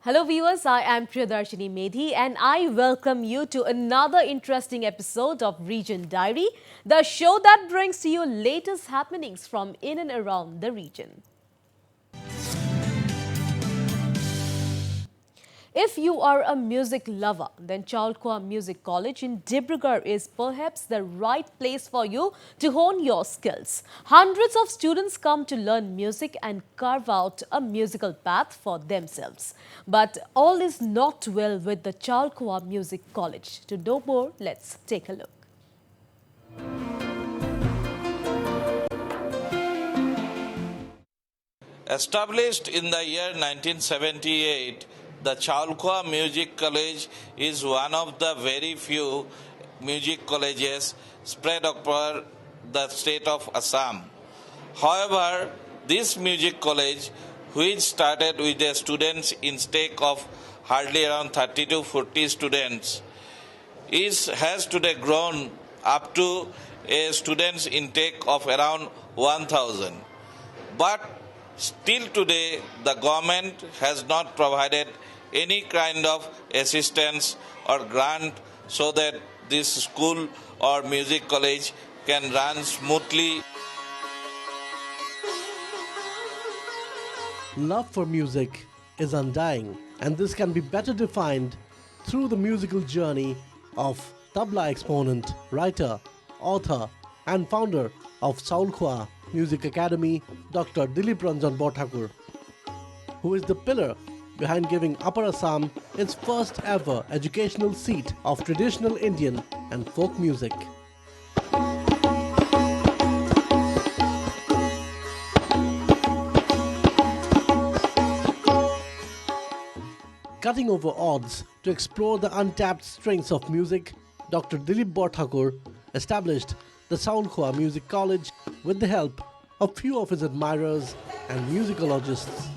Hello viewers, I am Priyadarshini Medhi and I welcome you to another interesting episode of Region Diary, the show that brings to you latest happenings from in and around the region. If you are a music lover, then Chalkwa Music College in Dibrugarh is perhaps the right place for you to hone your skills. Hundreds of students come to learn music and carve out a musical path for themselves. But all is not well with the Chalkwa Music College. To know more, let's take a look. Established in the year 1978, the Chalkwa Music College is one of the very few music colleges spread over the state of Assam. However, this music college, which started with a students' intake of hardly around 30 to 40 students, has today grown up to a students' intake of around 1,000. But still today, the government has not provided any kind of assistance or grant so that this school or music college can run smoothly. Love for music is undying, and this can be better defined through the musical journey of tabla exponent, writer, author, and founder of Chalkwa Music Academy, Dr. Dilip Ranjan Borthakur, who is the pillar behind giving Upper Assam its first ever educational seat of traditional Indian and folk music. Cutting over odds to explore the untapped strengths of music, Dr. Dilip Borthakur established the Chalkwa Music College with the help of few of his admirers and musicologists.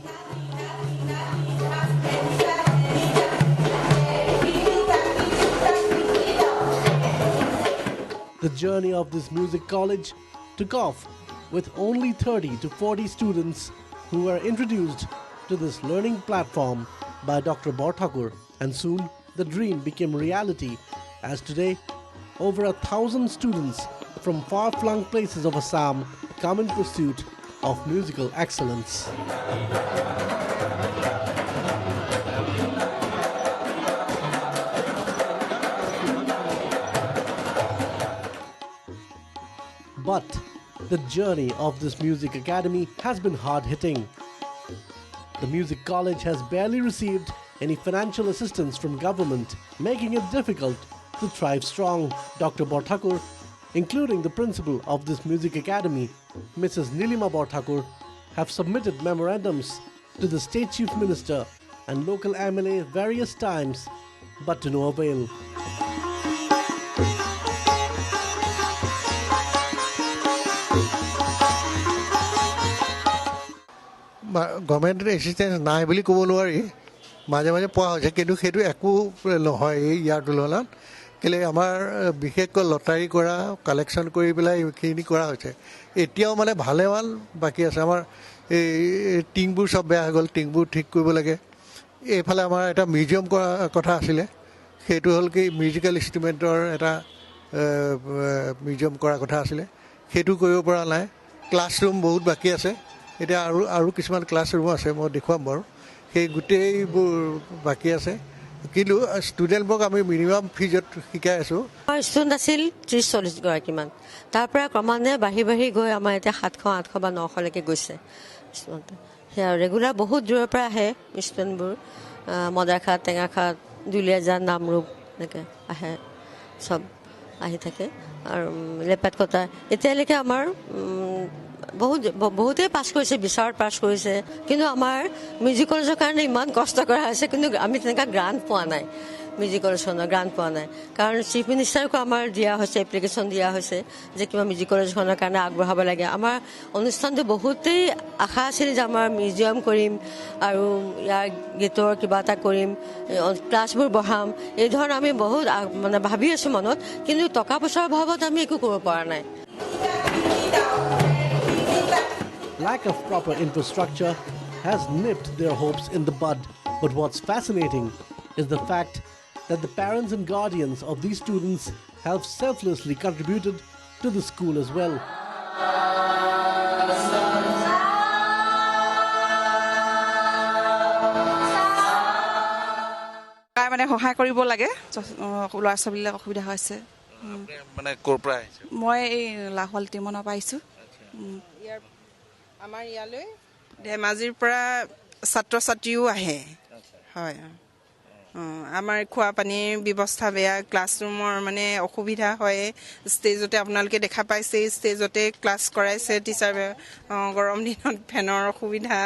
The journey of this music college took off with only 30 to 40 students who were introduced to this learning platform by Dr. Borthakur, and soon the dream became reality, as today over 1,000 students from far-flung places of Assam come in pursuit of musical excellence. But the journey of this music academy has been hard-hitting. The music college has barely received any financial assistance from government, making it difficult to thrive strong. Dr. Borthakur, including the principal of this music academy, Mrs. Nilima Borthakur, have submitted memorandums to the state chief minister and local MLA various times, but to no avail. গভৰ্ণমেণ্টৰ assistance নাই বুলি ক'ব নোৱাৰি, মাজে মাজে পোৱা হৈছে, কিন্তু সেইটো একো নহয় ইয়াৰ তুলনাত। কেলৈ আমাৰ বিশেষকৈ লটাৰী কৰা, কালেকশ্যন কৰি পেলাই এইখিনি কৰা হৈছে। এতিয়াও মানে ভালেমান বাকী আছে। আমাৰ এই টিংবোৰ চব বেয়া হৈ গ'ল, টিংবোৰ ঠিক কৰিব লাগে। এইফালে আমাৰ এটা মিউজিয়াম কৰা কথা আছিলে, সেইটো হ'ল কি মিউজিকেল ইনষ্ট্ৰুমেণ্টৰ এটা মিউজিয়াম কৰাৰ কথা আছিলে, সেইটো কৰিব পৰা নাই। ক্লাছৰুম বহুত বাকী আছে, এতিয়া আৰু কিছুমান ক্লাছৰুমো আছে, মই দেখুৱাম বাৰু। সেই গোটেইবোৰ বাকী আছে, কিন্তু ষ্টুডেণ্টবোৰক আমি মিনিমাম ফিজত শিকাই আছোঁ। আমাৰ ষ্টুডেণ্ট আছিল 30-40 গৰাকীমান, তাৰ পৰা ক্ৰমান্বয়ে বাঢ়ি গৈ আমাৰ এতিয়া 700-800 বা 900লৈকে গৈছে ষ্টুডেণ্ট। সেয়া ৰেগুলাৰ বহুত দূৰৰ পৰা আহে ষ্টুডেণ্টবোৰ, মদাৰখাট, টেঙাখাট, দুলীয়াজান, নামৰূপ এনেকৈ আহে, চব আহি থাকে। আৰু লেপেট কটা এতিয়ালৈকে আমাৰ বহুতেই পাছ কৰিছে, বিচাৰত পাছ কৰিছে, কিন্তু আমাৰ মিউজিক কলেজৰ কাৰণে ইমান কষ্ট কৰা হৈছে, কিন্তু আমি তেনেকুৱা গ্ৰাণ্ট পোৱা নাই, মিউজিক কলেজখনৰ গ্ৰাণ্ট পোৱা নাই। কাৰণ চিফ মিনিষ্টাৰকো আমাৰ দিয়া হৈছে, এপ্লিকেশ্যন দিয়া হৈছে যে কিবা মিউজিক কলেজখনৰ কাৰণে আগবঢ়াব লাগে। আমাৰ অনুষ্ঠানটো বহুতেই আশা আছিল যে আমাৰ মিউজিয়াম কৰিম আৰু ইয়াৰ গীতৰ কিবা এটা কৰিম, ক্লাছবোৰ বঢ়াম, এই ধৰণৰ আমি বহুত মানে ভাবি আছোঁ মনত, কিন্তু টকা পইচাৰ অভাৱত আমি একো কৰিব পৰা নাই। Lack of proper infrastructure has nipped their hopes in the bud But what's fascinating is the fact that the parents and guardians of these students have selflessly contributed to the school as well. মানে সহায় কৰিব লাগে ল'ৰা ছোৱালীবিলাক অসুবিধা হৈছে মানে ক'ৰ পৰা আহিছে মই এই লাহোৱাল টিমনৰ পাইছোঁ ইয়াৰ আমাৰ ইয়ালৈ ধেমাজিৰ পৰা ছাত্ৰ ছাত্ৰীও আহে হয় আমাৰ খোৱা পানীৰ ব্যৱস্থা বেয়া ক্লাছৰুমৰ মানে অসুবিধা হয় ষ্টেজতে আপোনালোকে দেখা পাইছে ষ্টেজতে ক্লাছ কৰাইছে টিচাৰ গৰম দিনত ফেনৰ অসুবিধা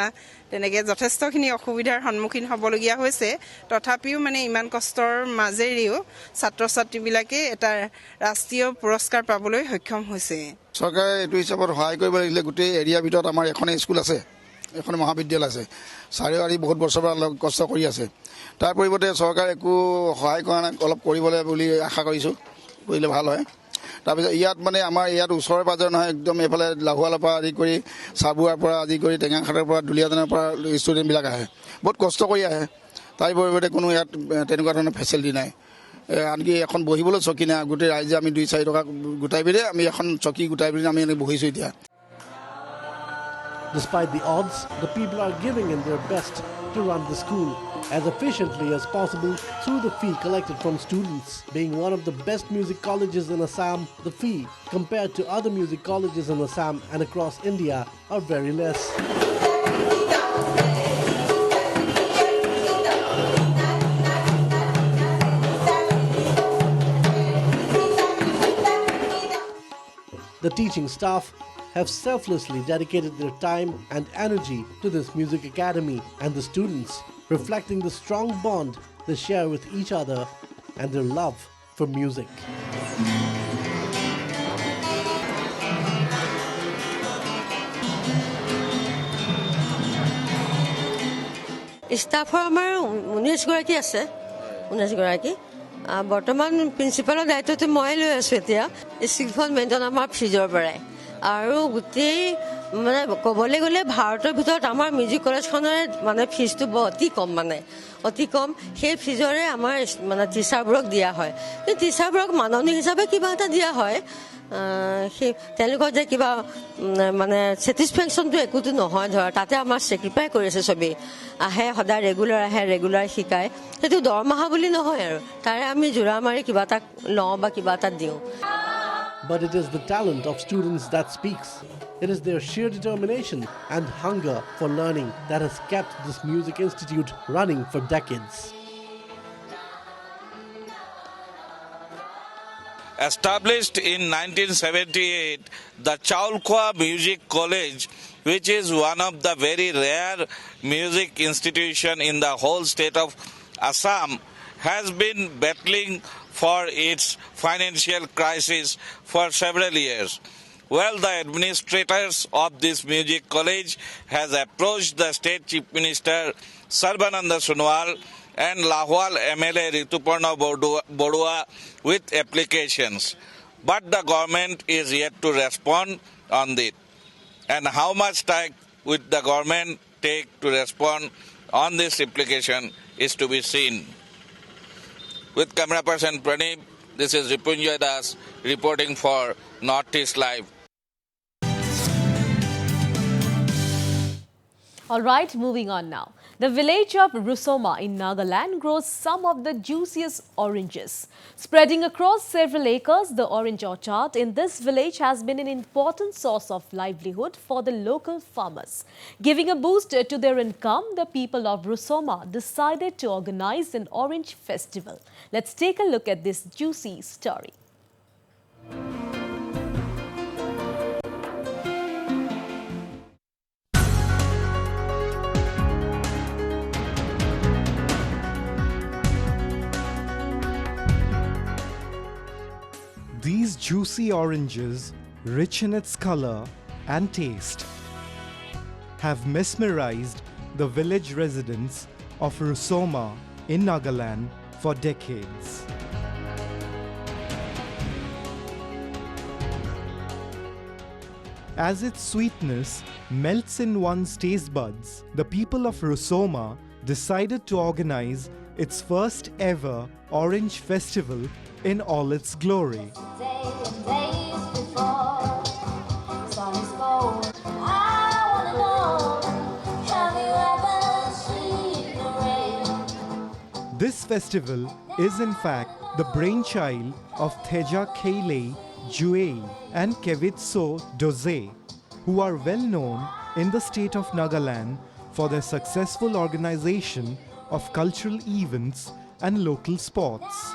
তেনেকৈ যথেষ্টখিনি অসুবিধাৰ সন্মুখীন হ'বলগীয়া হৈছে তথাপিও মানে ইমান কষ্টৰ মাজেৰেও ছাত্ৰ ছাত্ৰীবিলাকে এটা ৰাষ্ট্ৰীয় পুৰস্কাৰ পাবলৈ সক্ষম হৈছে চৰকাৰে এইটো হিচাপত সহায় কৰিব লাগিলে গোটেই এৰিয়াৰ ভিতৰত আমাৰ এখনেই স্কুল আছে এখন মহাবিদ্যালয় আছে চাৰিওৱাৰী বহুত বছৰৰ পৰা কষ্ট কৰি আছে তাৰ পৰিৱৰ্তে চৰকাৰে একো সহায় কৰা নাই অলপ কৰিবলৈ বুলি আশা কৰিছোঁ কৰিলে ভাল হয় তাৰপিছত ইয়াত মানে আমাৰ ইয়াত ওচৰে পাজৰে নহয় একদম এইফালে লাহোৱালৰ পৰা আদি কৰি চাবুৱাৰ পৰা আদি কৰি টেঙাখাটৰ পৰা দুলীয়াজানৰ পৰা ষ্টুডেণ্টবিলাক আহে বহুত কষ্ট কৰি আহে তাৰ পৰিৱৰ্তে কোনো ইয়াত তেনেকুৱা ধৰণৰ ফেচিলিটি নাই আনকি এখন বহিবলৈ চকী নাই গোটেই ৰাইজে আমি 2-4 টকা গোটাই পিনে আমি এখন চকী গোটাই পিনে আমি এনেকৈ বহিছোঁ এতিয়া Despite the odds, the people are giving in their best to run the school as efficiently as possible through the fee collected from students. Being one of the best music colleges in Assam, the fee compared to other music colleges in Assam and across India are very less. The teaching staff have selflessly dedicated their time and energy to this music academy and the students, reflecting the strong bond they share with each other and their love for music. ষ্টাফৰ আমাৰ 19 গৰাকী আছে 19 গৰাকী বৰ্তমান প্ৰিন্সিপালৰ দায়িত্বটো মই লৈ আছোঁ এতিয়া স্কুলখন মেইনটেইন আমাৰ ফিজৰ পৰাই আৰু গোটেই মানে ক'বলৈ গ'লে ভাৰতৰ ভিতৰত আমাৰ মিউজিক কলেজখনৰ মানে ফিজটো অতি কম মানে অতি কম সেই ফিজৰে আমাৰ মানে টিচাৰবোৰক দিয়া হয় কিন্তু টিচাৰবোৰক মাননি হিচাপে কিবা এটা দিয়া হয় সেই তেওঁলোকৰ যে কিবা মানে ছেটিছফেকশ্যনটো একোতো নহয় ধৰা তাতে আমাৰ চেক্ৰিফাই কৰিছে চবেই আহে সদায় ৰেগুলাৰ শিকায় সেইটো দৰমহা বুলি নহয় আৰু তাৰে আমি জোৰা মাৰি কিবা এটা লওঁ বা কিবা এটা দিওঁ But it is the talent of students that speaks. It is their sheer determination and hunger for learning that has kept this music institute running for decades. Established in 1978, the Chaulkwa Music College, which is one of the very rare music institution in the whole state of Assam, has been battling for its financial crisis for several years. Well, the administrators of this music college has approached the State Chief Minister Sarbananda Sonowal and Lahwal MLA Rituparna Bodua with applications. But the government is yet to respond on it. And how much time will the government take to respond on this application is to be seen. With camera person Praneep, this is Ripunjay Das reporting for Northeast Live. All right, moving on now. The village of Roma in Nagaland grows some of the juiciest oranges. Spreading across several acres, the orange orchard in this village has been an important source of livelihood for the local farmers. Giving a boost to their income, the people of Roma decided to organize an orange festival. Let's take a look at this juicy story. These juicy oranges, rich in its color and taste, have mesmerized the village residents of Roma in Nagaland for decades. As its sweetness melts in one's taste buds, the people of Roma decided to organize its first ever Orange Festival in all its glory. This festival is in fact the brainchild of Theja Keilei Juei and Kevitso Doze, who are well known in the state of Nagaland for their successful organization of cultural events and local sports.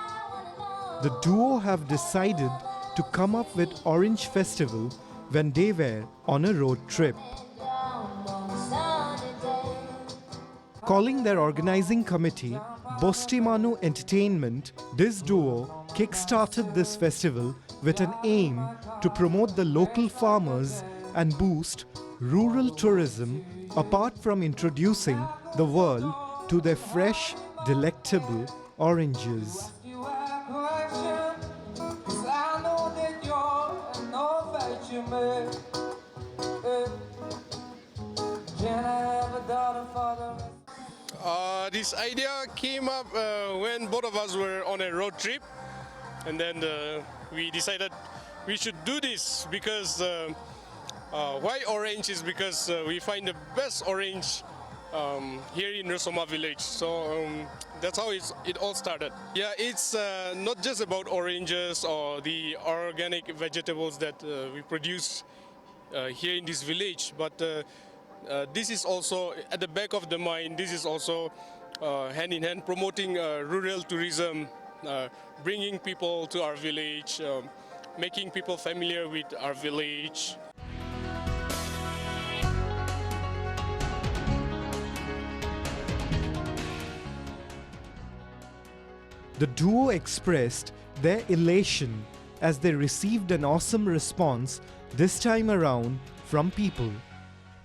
The duo have decided to come up with Orange Festival when they were on a road trip. Calling their organizing committee Bostimanu Entertainment, this duo kick-started this festival with an aim to promote the local farmers and boost rural tourism apart from introducing the world to their fresh, delectable oranges. This idea came up when both of us were on a road trip, and then we decided we should do this because why orange is because we find the best orange here in Roma village. So that's how it all started. Yeah, it's not just about oranges or the organic vegetables that we produce here in this village, but this is also at the back of the mind. This is also hand in hand promoting rural tourism, bringing people to our village, making people familiar with our village. The duo expressed their elation as they received an awesome response this time around from people,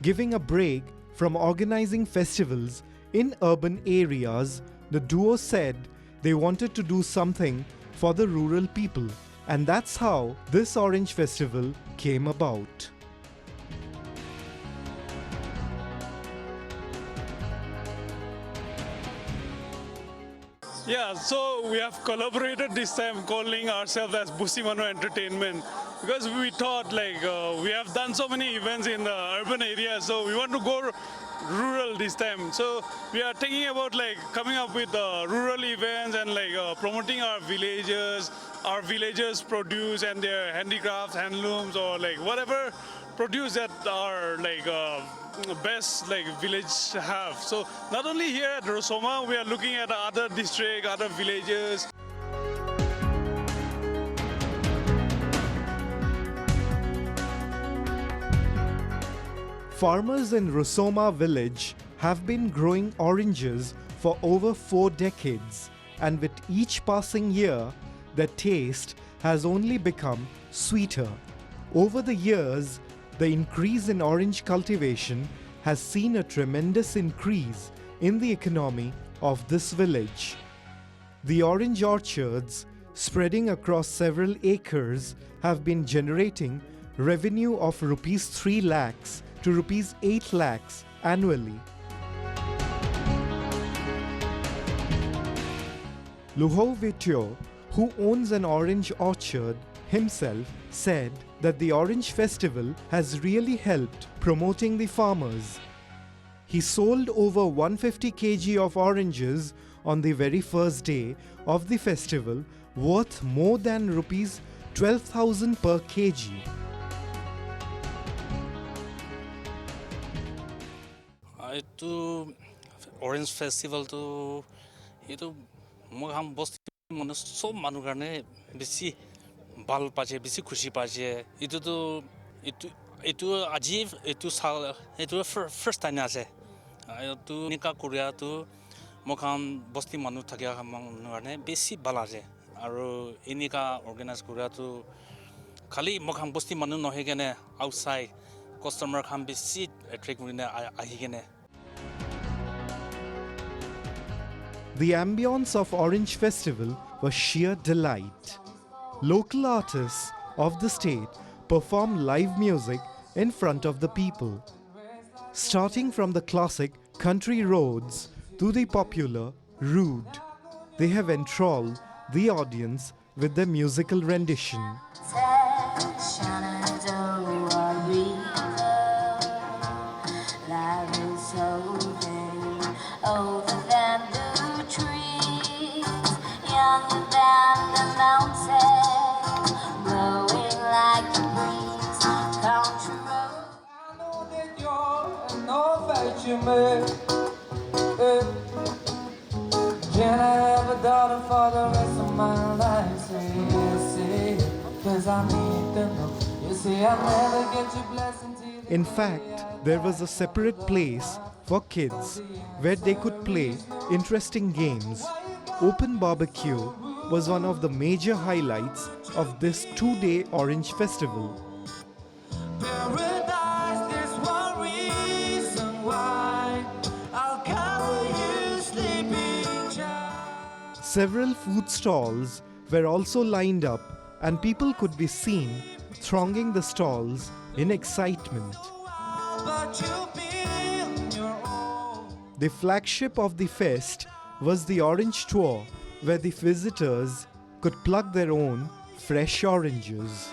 giving a break from organizing festivals in urban areas. The duo said they wanted to do something for the rural people, and that's how this Orange Festival came about. Yeah, so we have collaborated this time, calling ourselves as Busimano Entertainment, because we thought we have done so many events in the urban areas, so we want to go rural this time. So we are thinking about coming up with rural events and promoting our villagers' produce and their handicrafts, handlooms, or whatever produce that our best village have. So not only here at Roma, we are looking at other districts, other villages. Farmers in Rosoma village have been growing oranges for over 4 decades, and with each passing year, their taste has only become sweeter. Over the years, the increase in orange cultivation has seen a tremendous increase in the economy of this village. The orange orchards, spreading across several acres, have been generating revenue of rupees 3 lakhs to rupees 8 lakhs annually. Luho Vityo, who owns an orange orchard himself, said that the Orange Festival has really helped promoting the farmers. He sold over 150 kg of oranges on the very first day of the festival, worth more than rupees 12,000 per kg. Orange Festival to Moham Bosti Mono so Manugane Bisi Bal Pache, Bisi Kushi Pache, itu achieve itu first time ase. Tu nika Korea tu Moham Bosti Manu Takia Manugane Bisi Balaje. Aru inika organize Korea tu Kali Moham Bosti Manu no hegene outside customer can be seat attract ahigene. The ambience of Orange Festival was sheer delight. Local artists of the state performed live music in front of the people. Starting from the classic country roads to the popular Rude. They have enthralled the audience with their musical rendition. In fact, there was a separate place for kids where they could play interesting games. Open barbecue was one of the major highlights of this 2-day Orange Festival. Several food stalls were also lined up and people could be seen thronging the stalls in excitement. The flagship of the fest was the Orange Tour, where the visitors could pluck their own fresh oranges.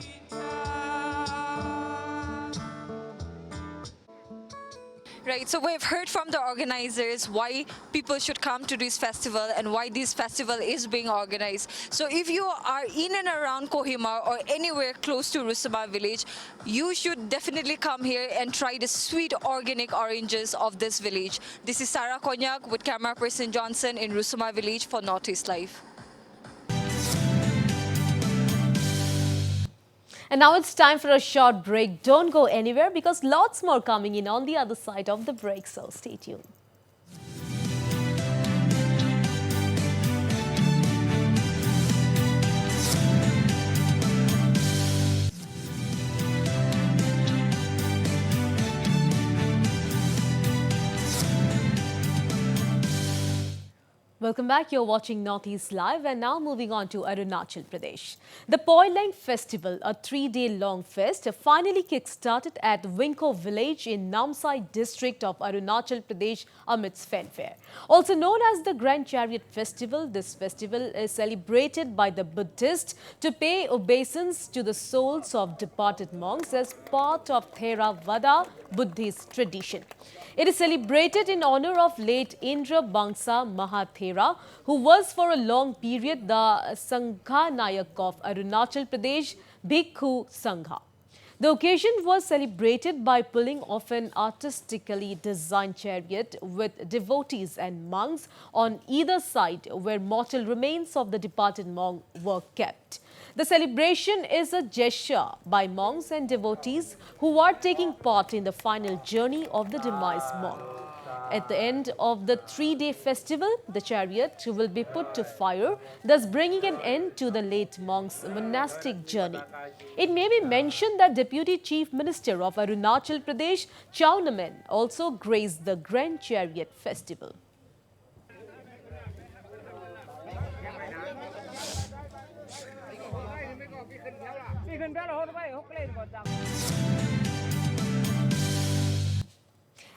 Right, so we've heard from the organizers why people should come to this festival and why this festival is being organized. So if you are in and around Kohima or anywhere close to Rusuma village, you should definitely come here and try the sweet organic oranges of this village. This is Sarah Konyak with camera person Johnson in Rusuma village for Northeast Live. And now it's time for a short break. Don't go anywhere because lots more coming in on the other side of the break, so stay tuned. Welcome back. You're watching Northeast Live and now moving on to Arunachal Pradesh. The Poilang Festival, a 3-day-long fest, finally kick-started at Winko village in Namsai district of Arunachal Pradesh amidst fanfare. Also known as the Grand Chariot Festival, this festival is celebrated by the Buddhists to pay obeisance to the souls of departed monks as part of Theravada Buddhist tradition. It is celebrated in honor of late Indra Bangsa Mahathera, who was for a long period the Sangha Nayak of Arunachal Pradesh Bhikkhu Sangha. The occasion was celebrated by pulling off an artistically designed chariot with devotees and monks on either side where mortal remains of the departed monk were kept. The celebration is a gesture by monks and devotees who are taking part in the final journey of the demised monk. At the end of the 3-day festival, the chariot will be put to fire, thus bringing an end to the late monk's monastic journey. It may be mentioned that Deputy Chief Minister of Arunachal Pradesh, Chaunamen, also graced the Grand Chariot Festival.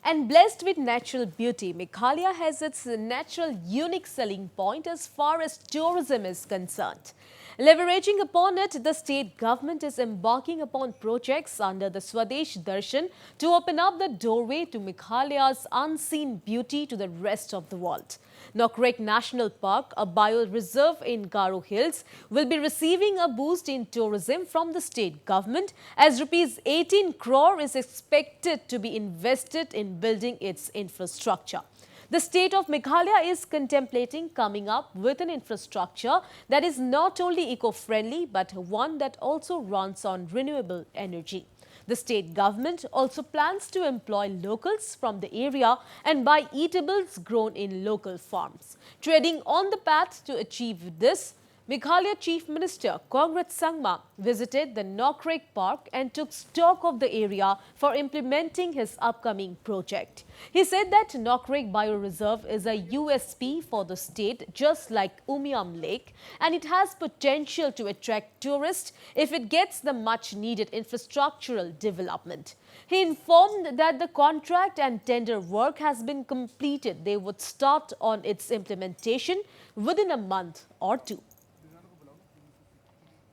And blessed with natural beauty, Meghalaya has its natural unique selling point as far as tourism is concerned. Leveraging upon it, the state government is embarking upon projects under the Swadesh Darshan to open up the doorway to Meghalaya's unseen beauty to the rest of the world. Nokrek National Park, a bioreserve in Garo Hills, will be receiving a boost in tourism from the state government as Rs 18 crore is expected to be invested in building its infrastructure. The state of Meghalaya is contemplating coming up with an infrastructure that is not only eco-friendly but one that also runs on renewable energy. The state government also plans to employ locals from the area and buy eatables grown in local farms. Treading on the path to achieve this, Meghalaya Chief Minister Kongrat Sangma visited the Nokrek Park and took stock of the area for implementing his upcoming project. He said that Nokrek Bioreserve is a USP for the state, just like Umiam Lake, and it has potential to attract tourists if it gets the much-needed infrastructural development. He informed that the contract and tender work has been completed. They would start on its implementation within a month or two.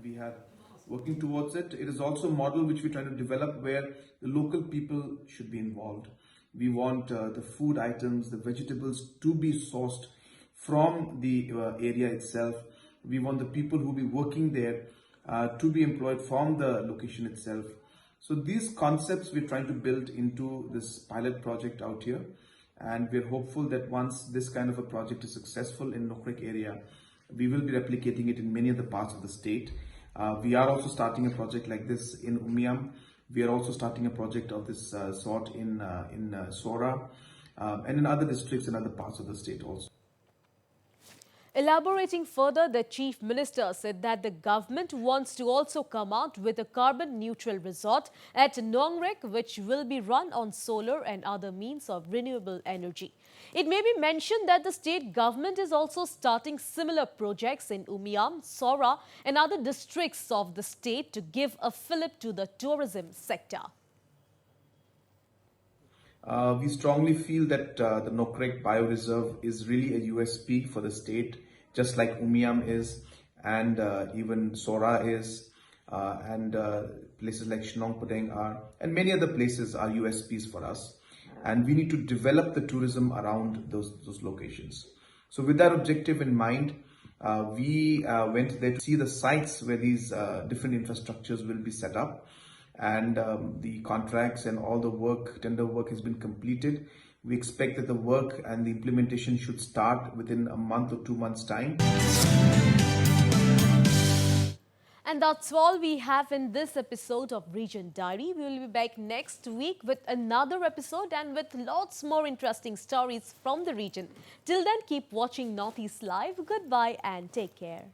We are working towards it. It is also a model which we're trying to develop where the local people should be involved. We want the food items, the vegetables to be sourced from the area itself. We want the people who will be working there to be employed from the location itself. So these concepts we're trying to build into this pilot project out here, and we're hopeful that once this kind of a project is successful in Nokrek area, we will be replicating it in many other parts of the state. We are also starting a project like this in Umiam. We are also starting a project of this sort in Sora and in other districts and other parts of the state also. Elaborating further, the Chief Minister said that the government wants to also come out with a carbon-neutral resort at Nongrek, which will be run on solar and other means of renewable energy. It may be mentioned that the state government is also starting similar projects in Umiam, Sora and other districts of the state to give a fillip to the tourism sector. We strongly feel that the Nokrek Bioreserve is really a USP for the state, just like Umiam is, and even Sora is, and places like Shnong Podeng are, and many other places are USPs for us. And we need to develop the tourism around those locations. So with that objective in mind, we went there to see the sites where these different infrastructures will be set up. And the contracts and all the work, tender work has been completed. We expect that the work and the implementation should start within a month or 2 months' time. And that's all we have in this episode of Region Diary. We will be back next week with another episode and with lots more interesting stories from the region. Till then, keep watching Northeast Live. Goodbye and take care.